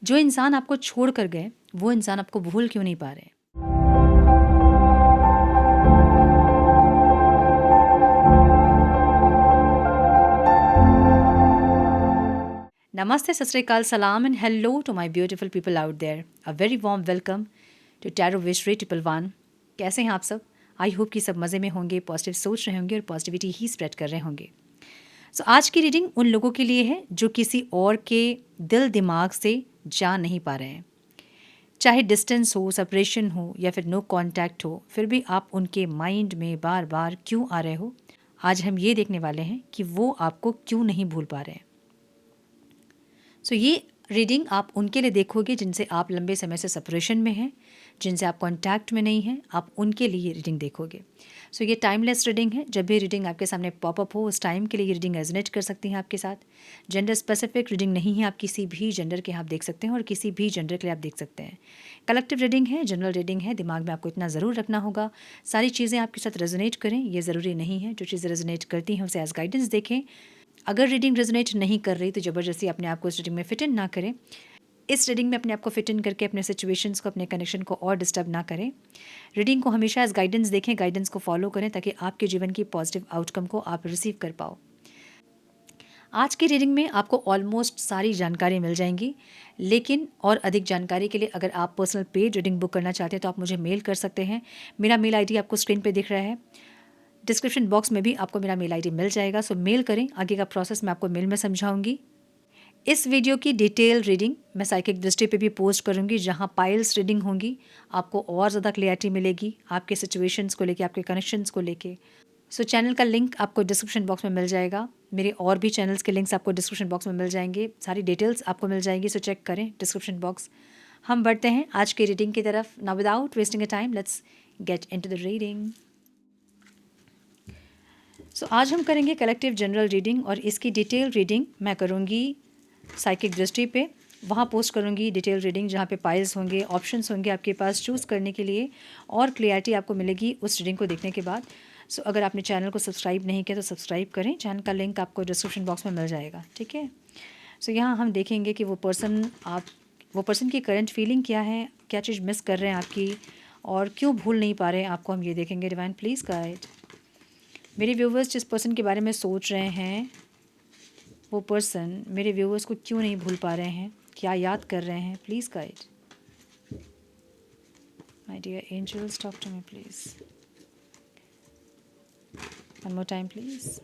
जो इंसान आपको छोड़ कर गए वो इंसान आपको भूल क्यों नहीं पा रहे? Namaste, Sat Sri Akal, Salam, and hello to my beautiful people out there. A very warm welcome to Tarot Vishri Triple One. कैसे हैं आप सब? आई होप कि सब मज़े में होंगे, पॉजिटिव सोच रहे होंगे और पॉजिटिविटी ही स्प्रेड कर रहे होंगे। सो आज की रीडिंग उन लोगों के लिए है जो किसी और के दिल दिमाग से जा नहीं पा रहे हैं। चाहे डिस्टेंस हो, सेपरेशन हो या फिर नो कांटेक्ट हो, फिर भी आप उनके माइंड में बार बार क्यों आ रहे हो। आज हम ये देखने वाले हैं कि वो आपको क्यों नहीं भूल पा रहे हैं। सो ये रीडिंग आप उनके लिए देखोगे जिनसे आप लंबे समय से सेपरेशन में हैं, जिनसे आप कांटेक्ट में नहीं हैं, आप उनके लिए रीडिंग देखोगे। सो ये टाइमलेस रीडिंग है। जब भी रीडिंग आपके सामने पॉपअप हो उस टाइम के लिए ये रीडिंग रेजोनेट कर सकती है आपके साथ। जेंडर स्पेसिफिक रीडिंग नहीं है, आप किसी भी जेंडर के आप देख सकते हैं और किसी भी जेंडर के लिए आप देख सकते हैं। कलेक्टिव रीडिंग है, जनरल रीडिंग है। दिमाग में आपको इतना ज़रूर रखना होगा सारी चीज़ें आपके साथ रेजोनेट करें, ये ज़रूरी नहीं है। जो चीज़ें रेजोनेट करती हैं उसे एज गाइडेंस देखें। अगर रीडिंग रेजोनेट नहीं कर रही तो ज़बरदस्ती अपने आप को इस रीडिंग में फिट इन ना करें। इस रीडिंग में अपने आप को फिट इन करके अपने सिचुएशंस को, अपने कनेक्शन को और डिस्टर्ब ना करें। रीडिंग को हमेशा एज गाइडेंस देखें, गाइडेंस को फॉलो करें ताकि आपके जीवन की पॉजिटिव आउटकम को आप रिसीव कर पाओ। आज की रीडिंग में आपको ऑलमोस्ट सारी जानकारी मिल जाएंगी, लेकिन और अधिक जानकारी के लिए अगर आप पर्सनल पेड रीडिंग बुक करना चाहते हैं तो आप मुझे मेल कर सकते हैं। मेरा मेल आईडी आपको स्क्रीन पे दिख रहा है। डिस्क्रिप्शन बॉक्स में भी आपको मेरा मेल आईडी मिल जाएगा। सो मेल करें, आगे का प्रोसेस मैं आपको मेल में समझाऊंगी। इस वीडियो की डिटेल रीडिंग मैं साइकिक दृष्टि पे भी पोस्ट करूंगी, जहां पाइल्स रीडिंग होंगी। आपको और ज़्यादा क्लियरिटी मिलेगी आपके सिचुएशंस को लेके, आपके कनेक्शंस को लेके। सो चैनल का लिंक आपको डिस्क्रिप्शन बॉक्स में मिल जाएगा। मेरे और भी चैनल्स के लिंक्स आपको डिस्क्रिप्शन बॉक्स में मिल जाएंगे। सारी डिटेल्स आपको मिल जाएंगी, सो चेक करें डिस्क्रिप्शन बॉक्स। हम बढ़ते हैं आज की रीडिंग की तरफ। Now without wasting a time let's get into the reading. So आज हम करेंगे कलेक्टिव जनरल रीडिंग और इसकी डिटेल रीडिंग मैं करूँगी साइकिक दृष्टि पे। वहाँ पोस्ट करूँगी डिटेल रीडिंग जहाँ पे पाइल्स होंगे, ऑप्शंस होंगे आपके पास चूज़ करने के लिए और क्लियरिटी आपको मिलेगी उस रीडिंग को देखने के बाद। सो अगर आपने चैनल को सब्सक्राइब नहीं किया तो सब्सक्राइब करें। चैनल का लिंक आपको डिस्क्रिप्शन बॉक्स में मिल जाएगा, ठीक है। सो यहाँ हम देखेंगे कि वो पर्सन की करंट फीलिंग क्या है, क्या चीज़ मिस कर रहे हैं आपकी और क्यों भूल नहीं पा रहे हैं आपको, हम ये देखेंगे। डिवाइन प्लीज़ गाइड मेरे व्यूवर्स जिस पर्सन के बारे में सोच रहे हैं वो पर्सन मेरे व्यूवर्स को क्यों नहीं भूल पा रहे हैं, क्या याद कर रहे हैं। Please guide my dear angels, talk to me please. One more time please.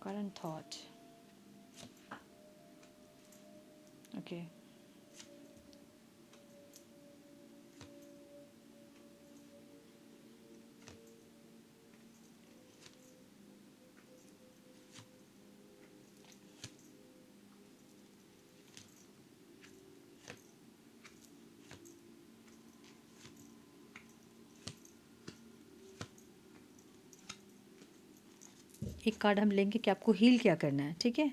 Current thought, okay. एक कार्ड हम लेंगे कि आपको हील क्या करना है, ठीक है।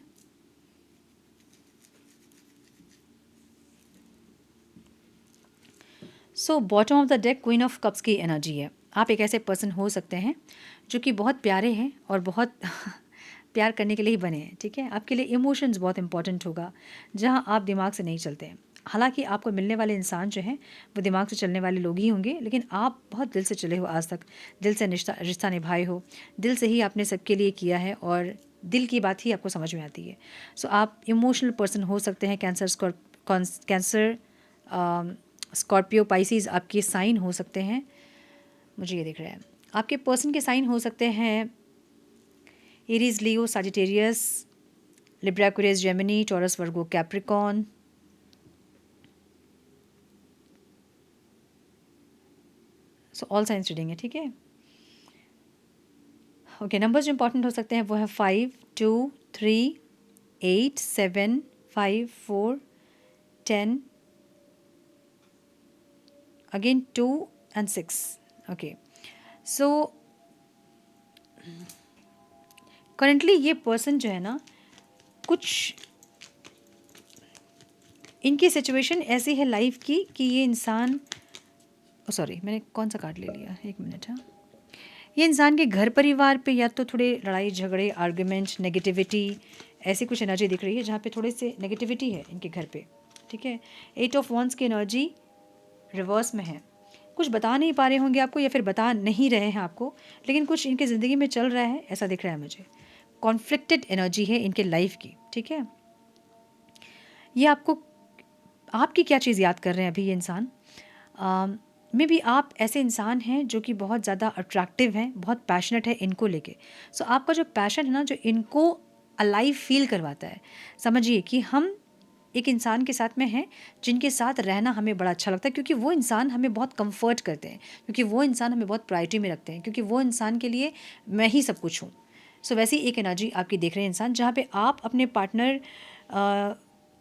So bottom of the deck queen of cups की एनर्जी है। आप एक ऐसे पर्सन हो सकते हैं जो कि बहुत प्यारे हैं और बहुत प्यार करने के लिए ही बने हैं, ठीक है। आपके लिए इमोशंस बहुत इंपॉर्टेंट होगा, जहां आप दिमाग से नहीं चलते हैं। हालांकि आपको मिलने वाले इंसान जो हैं वो दिमाग से चलने वाले लोग ही होंगे, लेकिन आप बहुत दिल से चले हो आज तक, दिल से रिश्ता रिश्ता निभाए हो, दिल से ही आपने सबके लिए किया है और दिल की बात ही आपको समझ में आती है। सो आप इमोशनल पर्सन हो सकते हैं। कैंसर, स्कॉर्पियो, पाइसिस आपके साइन हो सकते हैं। मुझे ये दिख रहा है आपके पर्सन के साइन हो सकते हैं Aries, Leo, Sagittarius, Libra, Aquarius, Gemini, Taurus, Virgo, Capricorn. So all signs reading है, ठीक है। ओके, नंबर्स जो इंपॉर्टेंट हो सकते हैं वो है 5, 2, 3, 8, 7, 5, 4, 10, again 2 and 6। Okay, so currently ये पर्सन जो है ना, कुछ इनकी सिचुएशन ऐसी है लाइफ की कि ये इंसान सॉरी, मैंने कौन सा कार्ड ले लिया, एक मिनट। हाँ, ये इंसान के घर परिवार पे या तो थोड़े लड़ाई झगड़े, आर्ग्यूमेंट, नेगेटिविटी, ऐसी कुछ एनर्जी दिख रही है जहाँ पे थोड़े से नेगेटिविटी है इनके घर पे। ठीक है, 8 ऑफ वॉन्ड्स की एनर्जी रिवर्स में है। कुछ बता नहीं पा रहे होंगे आपको या फिर बता नहीं रहे हैं आपको, लेकिन कुछ इनके ज़िंदगी में चल रहा है, ऐसा दिख रहा है मुझे। कॉन्फ्लिक्टेड एनर्जी है इनके लाइफ की। ठीक है, ये आपको, आपकी क्या चीज़ याद कर रहे हैं अभी ये इंसान। मे बी आप ऐसे इंसान हैं जो कि बहुत ज़्यादा अट्रैक्टिव हैं, बहुत पैशनेट है इनको लेके। सो आपका जो पैशन है ना, जो इनको अलाइव फील करवाता है, समझिए कि हम एक इंसान के साथ में हैं जिनके साथ रहना हमें बड़ा अच्छा लगता है, क्योंकि वो इंसान हमें बहुत कंफर्ट करते हैं, क्योंकि वो इंसान हमें बहुत प्रायोरिटी में रखते हैं, क्योंकि वो इंसान के लिए मैं ही सब कुछ हूँ। सो वैसी एक एनर्जी आपकी देख रहे हैं इंसान, जहाँ पे आप अपने पार्टनर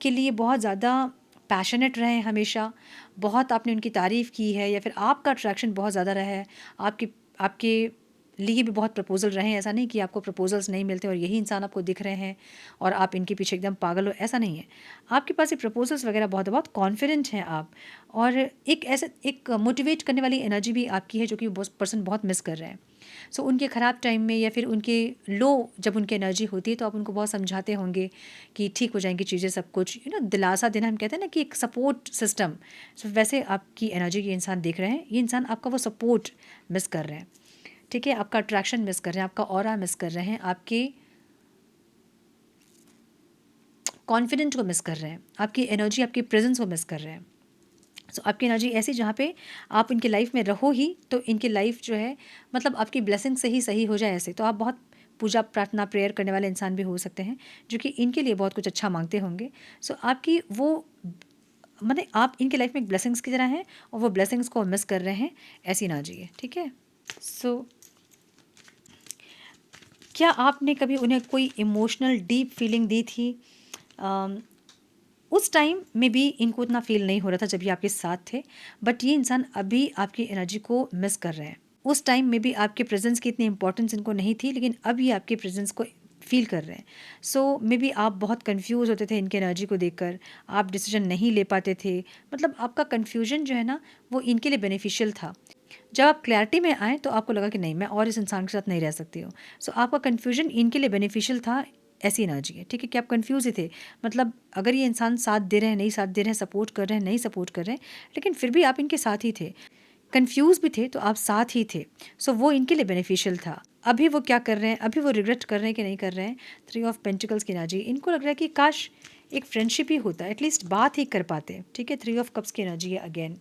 के लिए बहुत ज़्यादा पैशनेट रहे हैं हमेशा, बहुत आपने उनकी तारीफ़ की है या फिर आपका अट्रैक्शन बहुत ज़्यादा रहा है, आपके आपके लिए भी बहुत प्रपोजल रहे हैं। ऐसा नहीं कि आपको प्रपोजल्स नहीं मिलते और यही इंसान आपको दिख रहे हैं और आप इनके पीछे एकदम पागल हो, ऐसा नहीं है। आपके पास ये प्रपोजल्स वगैरह बहुत बहुत कॉन्फिडेंट हैं आप, और एक ऐसे एक मोटिवेट करने वाली एनर्जी भी आपकी है जो कि वो पर्सन बहुत मिस कर रहे हैं। सो उनके ख़राब टाइम में या फिर उनके लो जब उनकी एनर्जी होती है तो आप उनको बहुत समझाते होंगे कि ठीक हो जाएंगी चीज़ें, सब कुछ दिलासा देना, हम कहते हैं ना कि एक सपोर्ट सिस्टम। सो वैसे आपकी एनर्जी ये इंसान देख रहे हैं, ये इंसान आपका वो सपोर्ट मिस कर रहे हैं। ठीक है, आपका अट्रैक्शन मिस कर रहे हैं, आपका ऑरा मिस कर रहे हैं, आपके कॉन्फिडेंट को मिस कर रहे हैं, आपकी एनर्जी, आपकी प्रेजेंस को मिस कर रहे हैं। सो आपकी एनर्जी ऐसी जहाँ पे आप इनके लाइफ में रहो ही तो इनकी लाइफ जो है, मतलब आपकी ब्लेसिंग से ही सही हो जाए ऐसे। तो आप बहुत पूजा प्रार्थना प्रेयर करने वाले इंसान भी हो सकते हैं जो कि इनके लिए बहुत कुछ अच्छा मांगते होंगे। सो आपकी वो, मतलब आप इनके लाइफ में एक ब्लेसिंग्स की तरह हैं और वो ब्लेसिंग्स को मिस कर रहे हैं, ऐसी एनर्जी है। ठीक है, सो क्या आपने कभी उन्हें कोई इमोशनल डीप फीलिंग दी थी? उस टाइम में भी इनको उतना फील नहीं हो रहा था जब ये आपके साथ थे, बट ये इंसान अभी आपकी एनर्जी को मिस कर रहे हैं। उस टाइम में भी आपके प्रेजेंस की इतनी इंपॉर्टेंस इनको नहीं थी, लेकिन अब ये आपके प्रेजेंस को फील कर रहे हैं। सो मे बी आप बहुत कंफ्यूज होते थे इनकी एनर्जी को देखकर, आप डिसीजन नहीं ले पाते थे, मतलब आपका कन्फ्यूजन जो है ना वो इनके लिए बेनिफिशियल था। जब आप क्लैरिटी में आए तो आपको लगा कि नहीं, मैं और इस इंसान के साथ नहीं रह सकती हूँ। सो आपका कन्फ्यूजन इनके लिए बेनिफिशियल था, ऐसी एनर्जी है। ठीक है, कि आप कंफ्यूज ही थे, मतलब अगर ये इंसान साथ दे रहे हैं, नहीं साथ दे रहे हैं, सपोर्ट कर रहे हैं, नहीं सपोर्ट कर रहे हैं, लेकिन फिर भी आप इनके साथ ही थे, कंफ्यूज भी थे तो आप साथ ही थे। सो वो इनके लिए बेनिफिशियल था। अभी वो क्या कर रहे हैं, अभी वो रिग्रेट कर रहे हैं कि नहीं कर रहे हैं? 3 ऑफ पेंटिकल्स की एनर्जी, इनको लग रहा है कि काश एक फ्रेंडशिप ही होता, एटलीस्ट बात ही कर पाते। ठीक है, 3 ऑफ कप्स की एनर्जी है अगेन,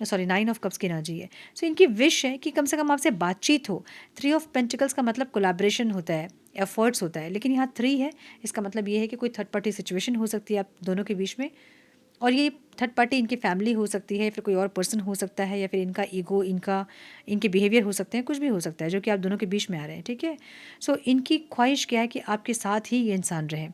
सॉरी 9 ऑफ कप्स की एनर्जी है। सो इनकी विश है कि कम से कम आपसे बातचीत हो। 3 ऑफ पेंटिकल्स का मतलब कोलैबोरेशन होता है, एफर्ट्स होता है, लेकिन यहाँ 3 है, इसका मतलब ये है कि कोई थर्ड पार्टी सिचुएशन हो सकती है आप दोनों के बीच में, और ये थर्ड पार्टी इनकी फैमिली हो सकती है, फिर कोई और पर्सन हो सकता है, या फिर इनका ईगो, इनके बिहेवियर हो सकते हैं, कुछ भी हो सकता है जो कि आप दोनों के बीच में आ रहे हैं। ठीक है, सो इनकी ख्वाहिश क्या है कि आपके साथ ही ये इंसान रहे,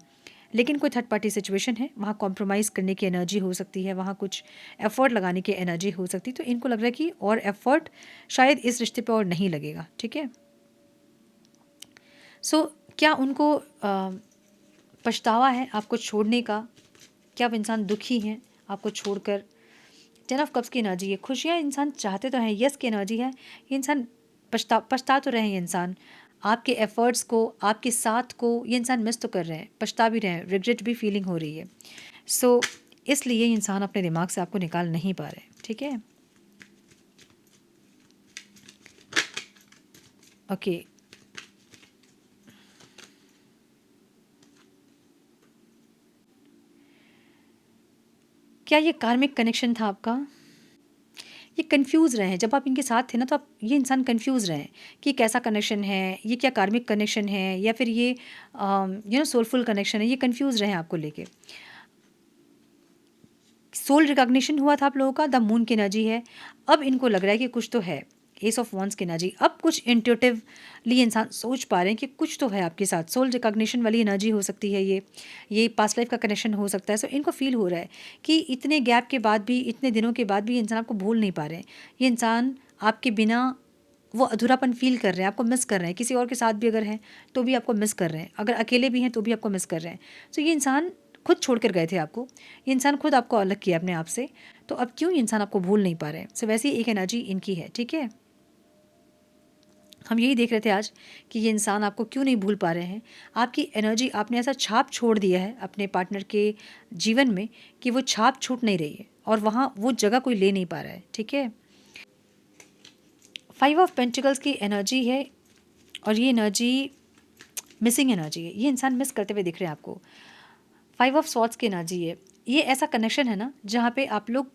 लेकिन कोई थर्ड पार्टी सिचुएशन है, वहाँ कॉम्प्रोमाइज़ करने की एनर्जी हो सकती है, वहाँ कुछ एफर्ट लगाने की एनर्जी हो सकती है। तो इनको लग रहा है कि और एफर्ट शायद इस रिश्ते पे और नहीं लगेगा। ठीक है, सो क्या उनको पछतावा है आपको छोड़ने का? क्या वो इंसान दुखी हैं आपको छोड़कर? 10 ऑफ कप्स की एनर्जी है, खुशियाँ इंसान चाहते तो हैं, यस की एनर्जी है। ये इंसान पछता तो रहे हैं, ये इंसान आपके एफर्ट्स को, आपके साथ को ये इंसान मिस तो कर रहे हैं, पछता भी रहे हैं, रिग्रेट भी फीलिंग हो रही है। सो इसलिए ये इंसान अपने दिमाग से आपको निकाल नहीं पा रहे। ठीक है, ओके, क्या ये कार्मिक कनेक्शन था आपका? ये कंफ्यूज रहे हैं जब आप इनके साथ थे ना, तो आप, ये इंसान कंफ्यूज रहे हैं कि कैसा कनेक्शन है, ये क्या कार्मिक कनेक्शन है या फिर ये सोलफुल कनेक्शन है, ये कंफ्यूज रहे हैं आपको लेके। सोल रिकॉग्निशन हुआ था आप लोगों का, द मून की एनर्जी है। अब इनको लग रहा है कि कुछ तो है, एस ऑफ वॉन्ड्स की एनर्जी। अब कुछ इंट्यूटिवली इंसान सोच पा रहे हैं कि कुछ तो है आपके साथ, सोल रिकॉग्निशन वाली एनर्जी हो सकती है ये पास्ट लाइफ का कनेक्शन हो सकता है। सो इनको फील हो रहा है कि इतने गैप के बाद भी, इतने दिनों के बाद भी ये इंसान आपको भूल नहीं पा रहे हैं। ये इंसान आपके बिना वो अधूरापन फील कर रहे हैं, आपको मिस कर रहे हैं। किसी और के साथ भी अगर हैं तो भी आपको मिस कर रहे हैं, अगर अकेले भी हैं तो भी आपको मिस कर रहे हैं। सो ये इंसान खुद छोड़ कर गए थे आपको, ये इंसान खुद आपको अलग किया अपने आप से, तो अब क्यों ये इंसान आपको भूल नहीं पा रहे हैं। सो वैसी एक एनर्जी इनकी है, ठीक है। हम यही देख रहे थे आज कि ये इंसान आपको क्यों नहीं भूल पा रहे हैं। आपकी एनर्जी, आपने ऐसा छाप छोड़ दिया है अपने पार्टनर के जीवन में कि वो छाप छूट नहीं रही है और वहाँ वो जगह कोई ले नहीं पा रहा है, ठीक है। 5 ऑफ पेंटिकल्स की एनर्जी है और ये एनर्जी मिसिंग एनर्जी है, ये इंसान मिस करते हुए दिख रहे हैं आपको। 5 ऑफ स्वॉर्ड्स की एनर्जी है, ये ऐसा कनेक्शन है ना जहाँ पे आप लोग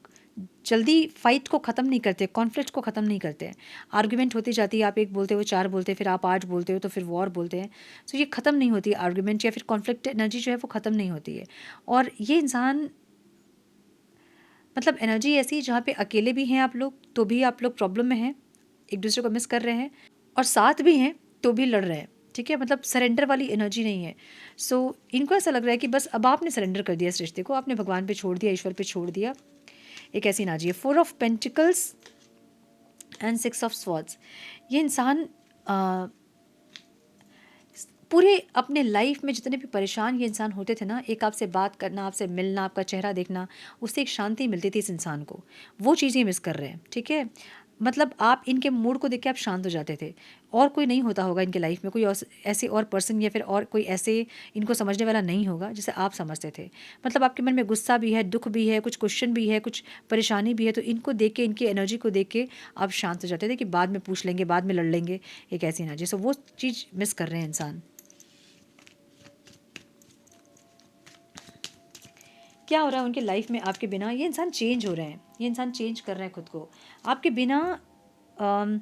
जल्दी फाइट को ख़त्म नहीं करते, कॉन्फ्लिक्ट को ख़त्म नहीं करते हैं। आर्ग्यूमेंट होती जाती है, आप एक बोलते हो, चार बोलते हैं, फिर आप 8 बोलते हो, तो फिर वॉर बोलते हैं। सो ये ख़त्म नहीं होती आर्ग्यूमेंट या फिर कॉन्फ्लिक्ट एनर्जी जो है वो ख़त्म नहीं होती है। और ये इंसान मतलब एनर्जी ऐसी जहाँ पे अकेले भी हैं आप लोग तो भी आप लोग प्रॉब्लम में हैं, एक दूसरे को मिस कर रहे हैं, और साथ भी हैं तो भी लड़ रहे हैं, ठीक है। मतलब सरेंडर वाली एनर्जी नहीं है। सो इनको ऐसा लग रहा है कि बस अब आपने सरेंडर कर दिया इस रिश्ते को, आपने भगवान पे छोड़ दिया, ईश्वर पे छोड़ दिया। एक ऐसी एनर्जी है। 4 of pentacles and 6 of swords. ये इंसान पूरे अपने लाइफ में जितने भी परेशान ये इंसान होते थे ना, एक आपसे बात करना, आपसे मिलना, आपका चेहरा देखना, उससे एक शांति मिलती थी इस इंसान को, वो चीज़ें मिस कर रहे हैं, ठीक है। मतलब आप इनके मूड को देख के आप शांत हो जाते थे, और कोई नहीं होता होगा इनके लाइफ में, कोई और ऐसे और पर्सन या फिर और कोई ऐसे इनको समझने वाला नहीं होगा जैसे आप समझते थे। मतलब आपके मन में गुस्सा भी है, दुख भी है, कुछ क्वेश्चन भी है, कुछ परेशानी भी है, तो इनको देख के, इनकी एनर्जी को देख के आप शांत हो जाते थे कि बाद में पूछ लेंगे, बाद में लड़ लेंगे, एक ऐसी एनर्जी। सो वो चीज़ मिस कर रहे हैं इंसान। क्या हो रहा है उनके लाइफ में आपके बिना, ये इंसान चेंज हो रहे हैं, ये इंसान चेंज कर रहे हैं खुद को आपके बिना। अम,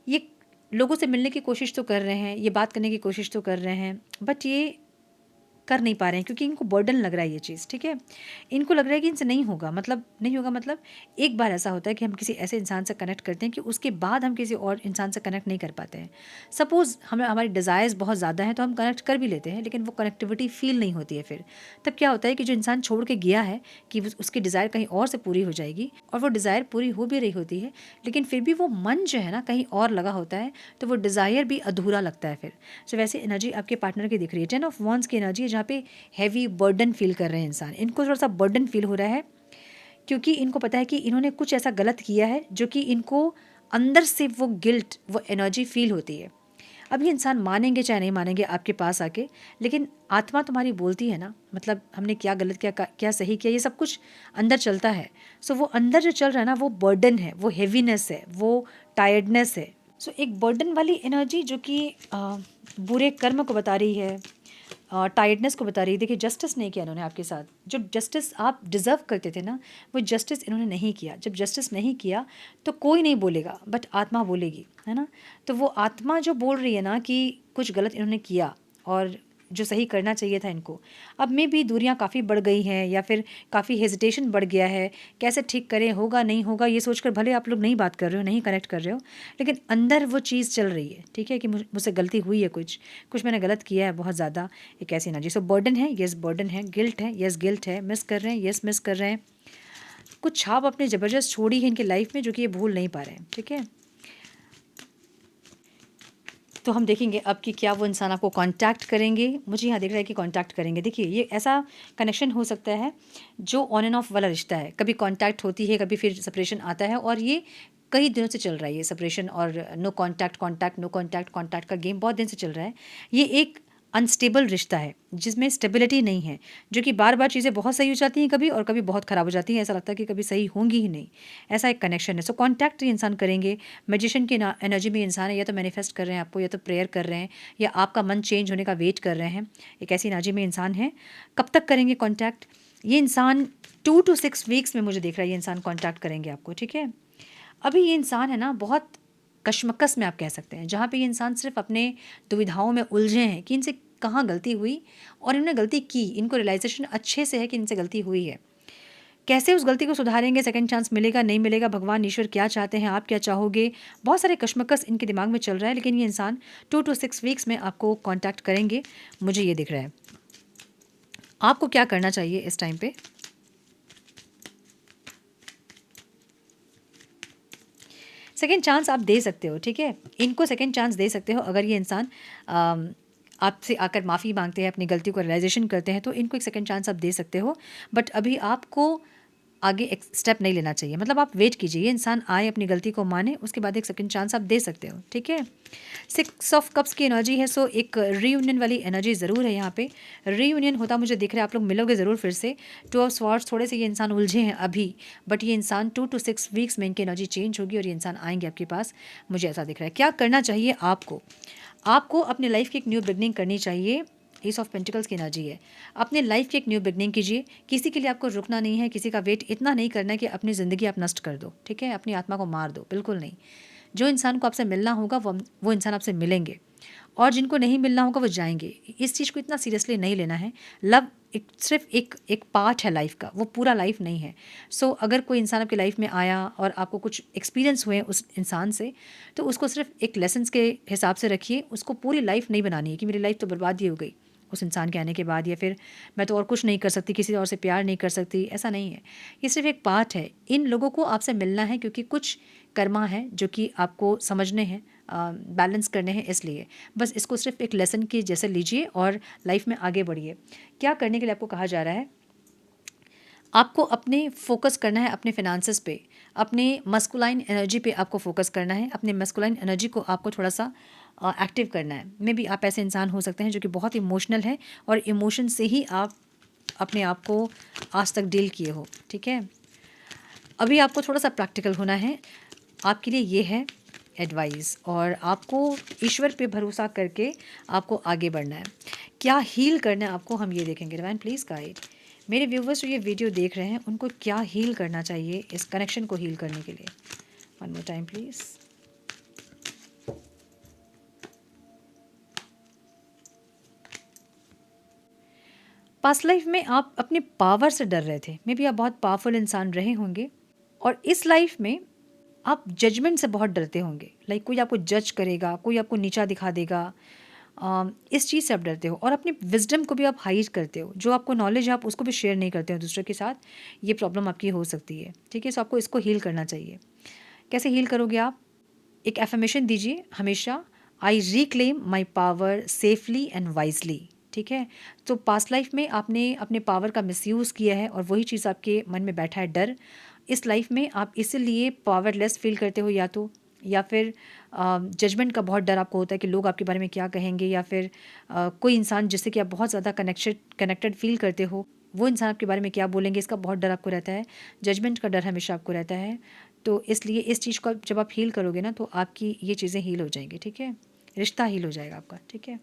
ये लोगों से मिलने की कोशिश तो कर रहे हैं, ये बात करने की कोशिश तो कर रहे हैं, बट ये कर नहीं पा रहे हैं क्योंकि इनको बर्डन लग रहा है ये चीज़, ठीक है। इनको लग रहा है कि इनसे नहीं होगा, मतलब नहीं होगा, मतलब एक बार ऐसा होता है कि हम किसी ऐसे इंसान से कनेक्ट करते हैं कि उसके बाद हम किसी और इंसान से कनेक्ट नहीं कर पाते हैं। सपोज़ हमें हमारी डिज़ायर्स बहुत ज़्यादा हैं तो हम कनेक्ट कर भी लेते हैं, लेकिन वो कनेक्टिविटी फ़ील नहीं होती है फिर। तब क्या होता है कि जो इंसान छोड़ के गया है कि उसकी डिज़ायर कहीं और से पूरी हो जाएगी, और वो डिज़ायर पूरी हो भी रही होती है, लेकिन फिर भी वो मन जो है ना कहीं और लगा होता है, तो वो डिज़ायर भी अधूरा लगता है फिर। सो वैसे एनर्जी आपके पार्टनर की दिख रही है। 10 ऑफ वॉन्ड्स की एनर्जी है जहाँ पे हैवी बर्डन फील कर रहे हैं इंसान, इनको थोड़ा सा बर्डन फील हो रहा है क्योंकि इनको पता है कि इन्होंने कुछ ऐसा गलत किया है जो कि इनको अंदर से वो गिल्ट, वो एनर्जी फील होती है। अब ये इंसान मानेंगे चाहे नहीं मानेंगे आपके पास आके, लेकिन आत्मा तुम्हारी बोलती है ना, मतलब हमने क्या गलत किया, क्या सही किया, ये सब कुछ अंदर चलता है। सो वो अंदर जो चल रहा है ना, वो बर्डन है, वो हेवीनेस है, वो टायर्डनेस है। सो एक बर्डन वाली एनर्जी जो कि बुरे कर्म को बता रही है, टायर्डनेस को बता रही है। देखिए जस्टिस नहीं किया इन्होंने आपके साथ, जो जस्टिस आप डिज़र्व करते थे ना, वो जस्टिस इन्होंने नहीं किया। जब जस्टिस नहीं किया तो कोई नहीं बोलेगा, बट आत्मा बोलेगी, है ना। तो वो आत्मा जो बोल रही है ना कि कुछ गलत इन्होंने किया और जो सही करना चाहिए था इनको, अब में भी दूरियां काफ़ी बढ़ गई हैं या फिर काफ़ी हेजिटेशन बढ़ गया है, कैसे ठीक करें, होगा नहीं होगा, ये सोचकर भले आप लोग नहीं बात कर रहे हो, नहीं कनेक्ट कर रहे हो, लेकिन अंदर वो चीज़ चल रही है, ठीक है, कि मुझसे गलती हुई है, कुछ कुछ मैंने गलत किया है बहुत ज़्यादा, एक ऐसी एनर्जी। सो बर्डन है, यस बर्डन है, गिल्ट है, यस गिल्ट है, मिस कर रहे हैं, यस मिस कर रहे हैं, कुछ छाप अपने ज़बरदस्त छोड़ी है इनकी लाइफ में जो कि ये भूल नहीं पा रहे हैं, ठीक है। तो हम देखेंगे अब कि क्या वो इंसान आपको कांटेक्ट करेंगे। मुझे यहाँ दिख रहा है कि कांटेक्ट करेंगे। देखिए ये ऐसा कनेक्शन हो सकता है जो ऑन एंड ऑफ वाला रिश्ता है, कभी कांटेक्ट होती है, कभी फिर सेपरेशन आता है, और ये कई दिनों से चल रहा है, ये सेपरेशन और no contact, contact, no contact, contact का गेम बहुत दिन से चल रहा है। ये एक अनस्टेबल रिश्ता है जिसमें स्टेबिलिटी नहीं है, जो कि बार बार चीज़ें बहुत सही हो जाती हैं कभी, और कभी बहुत ख़राब हो जाती हैं, ऐसा लगता है कि कभी सही होंगी ही नहीं, ऐसा एक कनेक्शन है। सो कांटेक्ट ये इंसान करेंगे। मैजिशियन की एनर्जी में इंसान है, या तो मैनिफेस्ट कर रहे हैं आपको, या तो प्रेयर कर रहे हैं, या आपका मन चेंज होने का वेट कर रहे हैं, एक ऐसी एनर्जी में इंसान है। कब तक करेंगे कॉन्टैक्ट ये इंसान? 2 to 6 वीक्स में मुझे दिख रहा है ये इंसान कॉन्टैक्ट करेंगे आपको, ठीक है। अभी ये इंसान है ना बहुत कशमकश में आप कह सकते हैं, जहाँ पे ये इंसान सिर्फ अपने दुविधाओं में उलझे हैं कि इनसे कहाँ गलती हुई, और इन्होंने गलती की, इनको रियलाइजेशन अच्छे से है कि इनसे गलती हुई है। कैसे उस गलती को सुधारेंगे, सेकंड चांस मिलेगा नहीं मिलेगा, भगवान ईश्वर क्या चाहते हैं, आप क्या चाहोगे, बहुत सारे कशमकश इनके दिमाग में चल रहा है, लेकिन ये इंसान 2 to 6 वीक्स में आपको कांटेक्ट करेंगे, मुझे ये दिख रहा है। आपको क्या करना चाहिए इस टाइम पे? सेकेंड चांस आप दे सकते हो, ठीक है, इनको सेकेंड चांस दे सकते हो अगर ये इंसान आपसे आकर माफ़ी मांगते हैं, अपनी गलती को रियलाइजेशन करते हैं, तो इनको एक सेकंड चांस आप दे सकते हो। बट अभी आपको आगे एक स्टेप नहीं लेना चाहिए, मतलब आप वेट कीजिए, ये इंसान आए, अपनी गलती को माने, उसके बाद एक सेकंड चांस आप दे सकते हो, ठीक है। 6 ऑफ कप्स की एनर्जी है, सो एक रीयूनियन वाली एनर्जी ज़रूर है यहाँ पे। रीयूनियन होता मुझे दिख रहा है, आप लोग मिलोगे ज़रूर फिर से। 2 ऑफ स्वॉर्ड्स, थोड़े से ये इंसान उलझे हैं अभी, बट ये इंसान 2 to 6 वीक्स में इनकी एनर्जी चेंज होगी और ये इंसान आएंगे आपके पास, मुझे ऐसा दिख रहा है। क्या करना चाहिए आपको? आपको अपने लाइफ की एक न्यू बिगनिंग करनी चाहिए। एस ऑफ पेंटिकल्स की एनर्जी है, अपने लाइफ की एक न्यू बिगनिंग कीजिए। किसी के लिए आपको रुकना नहीं है, किसी का वेट इतना नहीं करना है कि अपनी ज़िंदगी आप नष्ट कर दो, ठीक है, अपनी आत्मा को मार दो, बिल्कुल नहीं। जो इंसान को आपसे मिलना होगा वो इंसान आपसे मिलेंगे, और जिनको नहीं मिलना होगा वो जाएंगे। इस चीज़ को इतना सीरियसली नहीं लेना है। लव सिर्फ एक पार्ट है लाइफ का, वो पूरा लाइफ नहीं है। सो अगर कोई इंसान आपकी लाइफ में आया और आपको कुछ एक्सपीरियंस हुए उस इंसान से, तो उसको सिर्फ एक लेसन्स के हिसाब से रखिए, उसको पूरी लाइफ नहीं बनानी है कि मेरी लाइफ तो बर्बाद ही हो गई उस इंसान के आने के बाद, या फिर मैं तो और कुछ नहीं कर सकती, किसी और से प्यार नहीं कर सकती, ऐसा नहीं है। ये सिर्फ एक पार्ट है। इन लोगों को आपसे मिलना है क्योंकि कुछ कर्मा है जो कि आपको समझने हैं, बैलेंस करने हैं, इसलिए बस इसको सिर्फ एक लेसन के जैसे लीजिए और लाइफ में आगे बढ़िए। क्या करने के लिए आपको कहा जा रहा है? आपको अपने फोकस करना है अपने फिनांसेस पे, अपने मस्कुलाइन एनर्जी पे आपको फोकस करना है। अपने मस्कुलाइन एनर्जी को आपको थोड़ा सा एक्टिव करना है। मे बी आप ऐसे इंसान हो सकते हैं जो कि बहुत इमोशनल है और इमोशन से ही आप अपने आप को आज तक डील किए हो, ठीक है। अभी आपको थोड़ा सा प्रैक्टिकल होना है। आपके लिए ये है एडवाइस, और आपको ईश्वर पे भरोसा करके आपको आगे बढ़ना है। क्या हील करना है आपको, हम ये देखेंगे। डिवाइन प्लीज़ गाइड मेरे व्यूवर्स जो ये वीडियो देख रहे हैं, उनको क्या हील करना चाहिए इस कनेक्शन को हील करने के लिए। One more time please. Past life में आप अपनी पावर से डर रहे थे, मे बी आप बहुत पावरफुल इंसान रहे होंगे, और इस लाइफ में आप जजमेंट से बहुत डरते होंगे। लाइक कोई आपको जज करेगा, कोई आपको नीचा दिखा देगा, इस चीज़ से आप डरते हो, और अपनी विजडम को भी आप हाइड करते हो। जो आपको नॉलेज है आप उसको भी शेयर नहीं करते हो दूसरे के साथ। ये प्रॉब्लम आपकी हो सकती है, ठीक है। सो आपको इसको हील करना चाहिए। कैसे हील करोगे आप? एक एफर्मेशन दीजिए हमेशा, I reclaim my power safely and wisely, ठीक है। तो पास्ट लाइफ में आपने अपने पावर का मिसयूज़ किया है और वही चीज़ आपके मन में बैठा है, डर। इस लाइफ में आप इसीलिए पावरलेस फील करते हो, या फिर जजमेंट का बहुत डर आपको होता है कि लोग आपके बारे में क्या कहेंगे, या फिर कोई इंसान जिससे कि आप बहुत ज़्यादा कनेक्टेड फील करते हो, वो इंसान आपके बारे में क्या बोलेंगे, इसका बहुत डर आपको रहता है। जजमेंट का डर हमेशा आपको रहता है। तो इसलिए इस चीज़ को जब आप हील करोगे ना, तो आपकी ये चीज़ें हील हो जाएंगी, ठीक है। रिश्ता हील हो जाएगा आपका, ठीक है।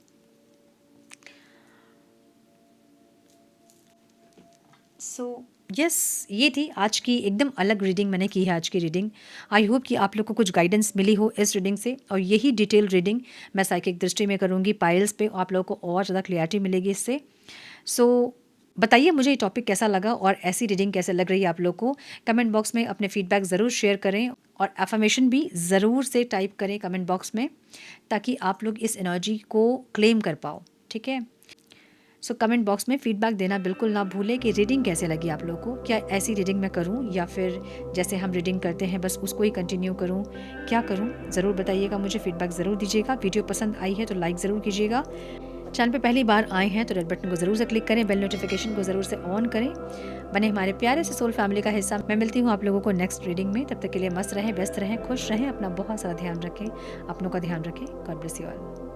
सो यस, ये थी आज की एकदम अलग रीडिंग मैंने की है आज की रीडिंग। आई होप कि आप लोग को कुछ गाइडेंस मिली हो इस रीडिंग से, और यही डिटेल रीडिंग मैं साइकिक दृष्टि में करूँगी पाइल्स पे, आप लोगों को और ज़्यादा क्लियरिटी मिलेगी इससे। सो बताइए मुझे ये टॉपिक कैसा लगा और ऐसी रीडिंग कैसे लग रही है आप लोग को। कमेंट बॉक्स में अपने फीडबैक ज़रूर शेयर करें, और एफर्मेशन भी ज़रूर से टाइप करें कमेंट बॉक्स में, ताकि आप लोग इस एनर्जी को क्लेम कर पाओ, ठीक है। सो कमेंट बॉक्स में फीडबैक देना बिल्कुल ना भूलें कि रीडिंग कैसे लगी आप लोगों को। क्या ऐसी रीडिंग मैं करूं, या फिर जैसे हम रीडिंग करते हैं बस उसको ही कंटिन्यू करूं, क्या करूं, ज़रूर बताइएगा मुझे, फीडबैक ज़रूर दीजिएगा। वीडियो पसंद आई है तो लाइक ज़रूर कीजिएगा। चैनल पे पहली बार आए हैं तो रेड बटन को ज़रूर से क्लिक करें, बेल नोटिफिकेशन को ज़रूर से ऑन करें, बने हमारे प्यारे से सोल फैमिली का हिस्सा। मैं मिलती हूँ आप लोगों को नेक्स्ट रीडिंग में। तब तक के लिए मस्त रहें, व्यस्त रहें, खुश रहें, अपना बहुत सारा ध्यान रखें, अपनों का ध्यान रखें। God bless you all.